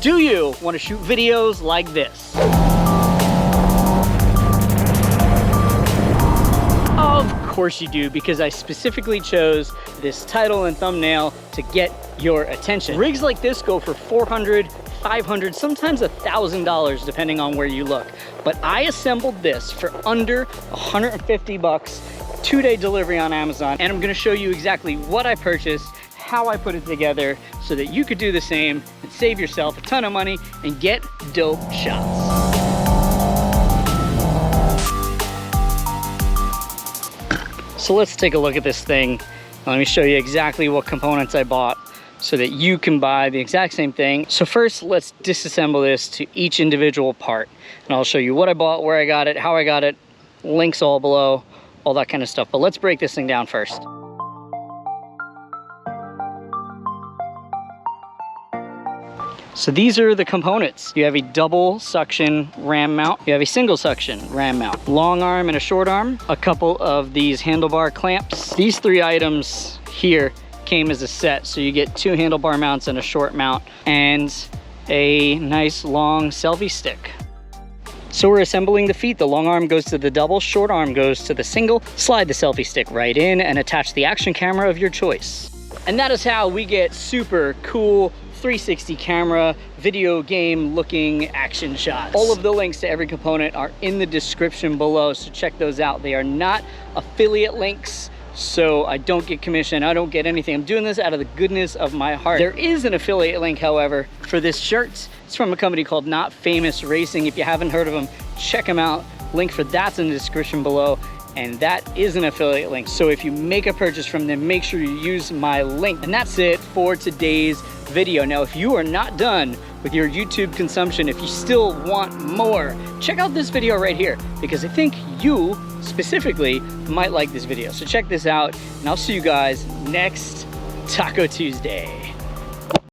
Do you want to shoot videos like this? Of course you do, because I specifically chose this title and thumbnail to get your attention. Rigs like this go for $400, $500, sometimes $1,000 depending on where you look. But I assembled this for under 150 bucks, 2-day delivery on Amazon, and I'm gonna show you exactly what I purchased, how I put it together, so that you could do the same and save yourself a ton of money and get dope shots. So let's take a look at this thing. Let me show you exactly what components I bought so that you can buy the exact same thing. So first, let's disassemble this to each individual part. And I'll show you what I bought, where I got it, how I got it, links all below, all that kind of stuff. But let's break this thing down first. So these are the components. You have a double suction ram mount. You have a single suction ram mount. Long arm and a short arm. A couple of these handlebar clamps. These 3 items here came as a set. So you get 2 handlebar mounts and a short mount and a nice long selfie stick. So we're assembling the feet. The long arm goes to the double, short arm goes to the single. Slide the selfie stick right in and attach the action camera of your choice. And that is how we get super cool 360 camera, video game looking action shots. All of the links to every component are in the description below, so check those out. They are not affiliate links, so I don't get commission, I don't get anything. I'm doing this out of the goodness of my heart. There is an affiliate link, however, for this shirt. It's from a company called Not Famous Racing. If you haven't heard of them, check them out. Link for that's in the description below. And that is an affiliate link. So if you make a purchase from them, make sure you use my link. And that's it for today's video. Now, if you are not done with your YouTube consumption, if you still want more, check out this video right here, because I think you specifically might like this video. So check this out, and I'll see you guys next Taco Tuesday.